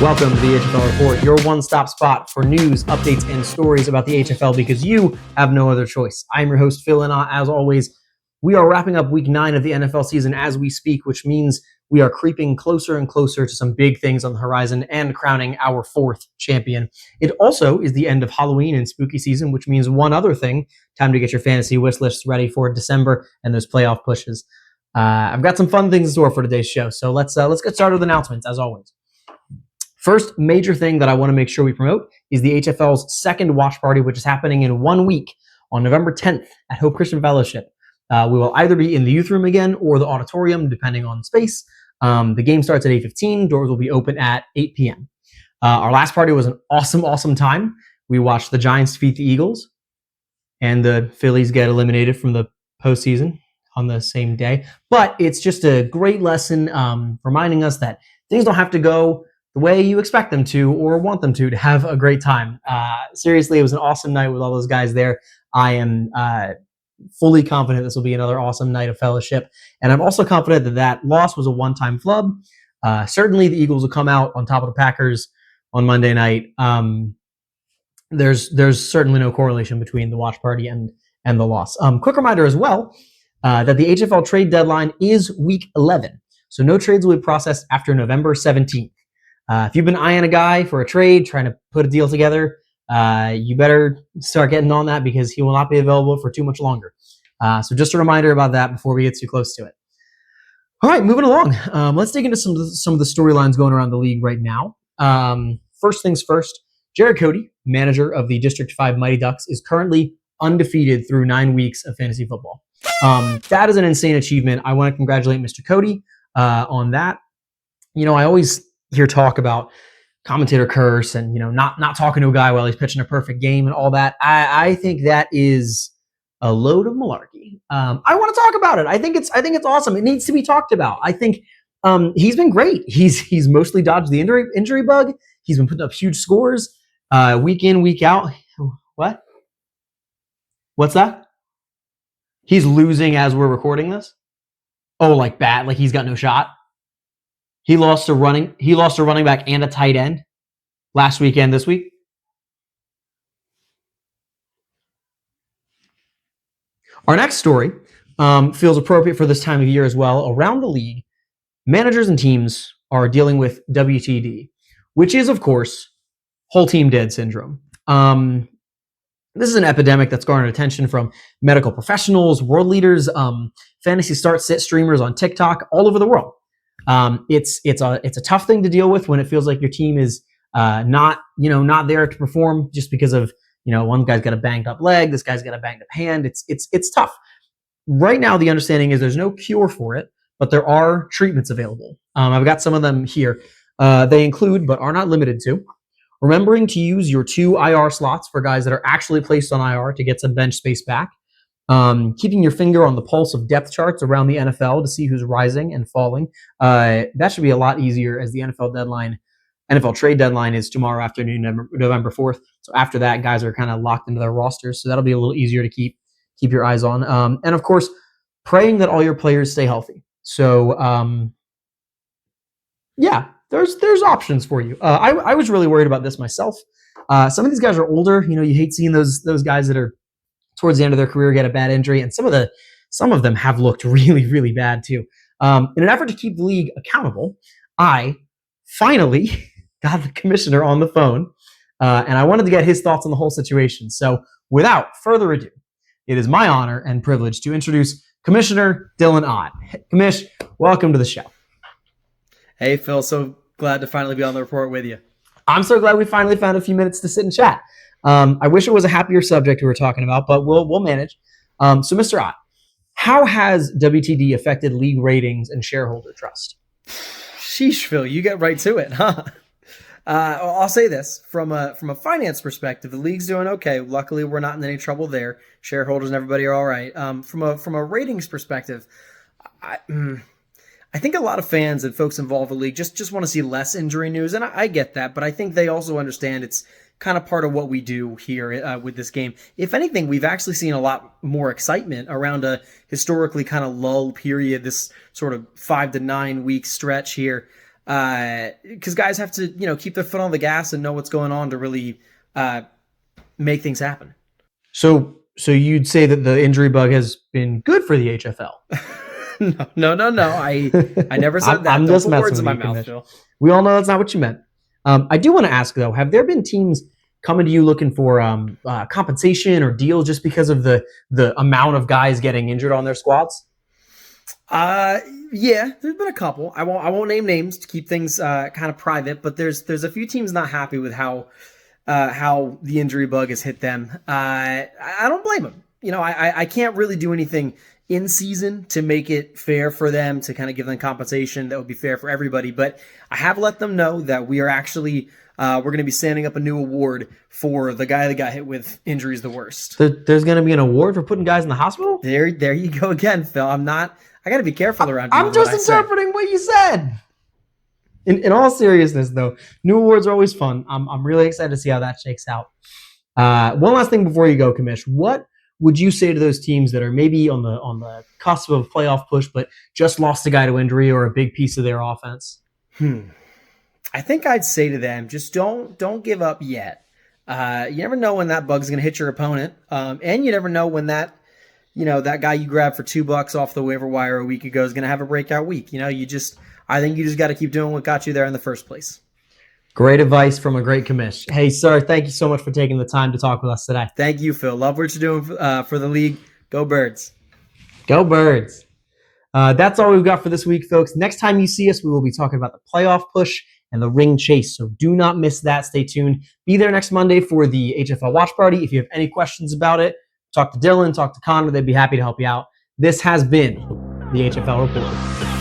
Welcome to the HFL Report, your one-stop spot for news, updates, and stories about the HFL because you have no other choice. I'm your host, Phil Inott. As always, we are wrapping up week 9 of the NFL season as we speak, which means we are creeping closer and closer to some big things on the horizon and crowning our 4th champion. It also is the end of Halloween and spooky season, which means one other thing: time to get your fantasy wish lists ready for December and those playoff pushes. I've got some fun things in store for today's show, so let's get started with announcements, as always. First major thing that I want to make sure we promote is the HFL's second watch party, which is happening in 1 week on November 10th at Hope Christian Fellowship. We will either be in the youth room again or the auditorium, depending on space. The game starts at 8:15. Doors will be open at 8 p.m. Our last party was an awesome time. We watched the Giants defeat the Eagles, and the Phillies get eliminated from the postseason on the same day. But it's just a great lesson reminding us that things don't have to go the way you expect them to or want them to have a great time. Seriously, it was an awesome night with all those guys there. I am fully confident this will be another awesome night of fellowship. And I'm also confident that that loss was a one-time flub. Certainly the Eagles will come out on top of the Packers on Monday night. There's certainly no correlation between the watch party and the loss. Quick reminder as well that the HFL trade deadline is week 11. So no trades will be processed after November 17th. If you've been eyeing a guy for a trade, trying to put a deal together, you better start getting on that because he will not be available for too much longer. So just a reminder about that before we get too close to it. All right, moving along. Let's dig into some of the storylines going around the league right now. First things first, Jared Cody, manager of the District 5 Mighty Ducks, is currently undefeated through 9 weeks of fantasy football. That is an insane achievement. I want to congratulate Mr. Cody on that. You know, I always hear talk about commentator curse and, you know, not talking to a guy while he's pitching a perfect game and all that. I think that is a load of malarkey. I want to talk about it. I think it's awesome. It needs to be talked about. I think he's been great. He's mostly dodged the injury bug. He's been putting up huge scores week in, week out. What? What's that? He's losing as we're recording this? Oh, like bad, like he's got no shot. He lost a running back and a tight end last weekend this week. Our next story feels appropriate for this time of year as well. Around the league, managers and teams are dealing with WTD, which is, of course, whole team dead syndrome. This is an epidemic that's garnered attention from medical professionals, world leaders, fantasy start-sit streamers on TikTok, all over the world. It's a tough thing to deal with when it feels like your team is not there to perform just because of, one guy's got a banged up leg, this guy's got a banged up hand. It's tough. Right now, the understanding is there's no cure for it, but there are treatments available. I've got some of them here. They include, but are not limited to, remembering to use your 2 IR slots for guys that are actually placed on IR to get some bench space back. Keeping your finger on the pulse of depth charts around the NFL to see who's rising and falling. That should be a lot easier as the NFL trade deadline is tomorrow afternoon, November 4th. So after that, guys are kind of locked into their rosters. So that'll be a little easier to keep your eyes on. And of course, praying that all your players stay healthy. So there's options for you. I was really worried about this myself. Some of these guys are older. You hate seeing those guys that are towards the end of their career get a bad injury, and some of them have looked really, really bad too. In an effort to keep the league accountable, I finally got the commissioner on the phone, and I wanted to get his thoughts on the whole situation. So without further ado, it is my honor and privilege to introduce Commissioner Dylan Ott. Commish, welcome to the show. Hey, Phil. So glad to finally be on the report with you. I'm so glad we finally found a few minutes to sit and chat. I wish it was a happier subject we were talking about, but we'll manage. So, Mr. Ott, how has WTD affected league ratings and shareholder trust? Sheesh, Phil, you get right to it, huh? I'll say this from a finance perspective, the league's doing okay. Luckily, we're not in any trouble there. Shareholders and everybody are all right. From a ratings perspective, I think a lot of fans and folks involved in the league just want to see less injury news, and I get that, but I think they also understand it's kind of part of what we do here with this game. If anything, we've actually seen a lot more excitement around a historically kind of lull period, this sort of 5 to 9 week stretch here. because guys have to, keep their foot on the gas and know what's going on to really make things happen. So you'd say that the injury bug has been good for the HFL? No. I never said that. I'm Don't just put messing words with in my you, mouth, Commish. Phil. We all know that's not what you meant. I do want to ask though: have there been teams coming to you looking for compensation or deal just because of the amount of guys getting injured on their squads? Yeah, there's been a couple. I won't name names to keep things kind of private, but there's a few teams not happy with how the injury bug has hit them. I don't blame them. I can't really do anything in season to make it fair for them, to kind of give them compensation that would be fair for everybody. But I have let them know that we are actually we're going to be standing up a new award for the guy that got hit with injuries the worst. There's going to be an award for putting guys in the hospital? There you go again, Phil. I got to be careful around here. I'm just interpreting what you said. In all seriousness, though, new awards are always fun. I'm really excited to see how that shakes out. One last thing before you go, Commish. What would you say to those teams that are maybe on the cusp of a playoff push, but just lost a guy to injury or a big piece of their offense? I think I'd say to them, just don't give up yet. You never know when that bug's going to hit your opponent, and you never know when that guy you grabbed for $2 off the waiver wire a week ago is going to have a breakout week. I think you just got to keep doing what got you there in the first place. Great advice from a great commish. Hey, sir, thank you so much for taking the time to talk with us today. Thank you, Phil. Love what you're doing for the league. Go Birds. Go Birds. That's all we've got for this week, folks. Next time you see us, we will be talking about the playoff push and the ring chase. So do not miss that. Stay tuned. Be there next Monday for the HFL watch party. If you have any questions about it, talk to Dylan, talk to Connor. They'd be happy to help you out. This has been the HFL Report.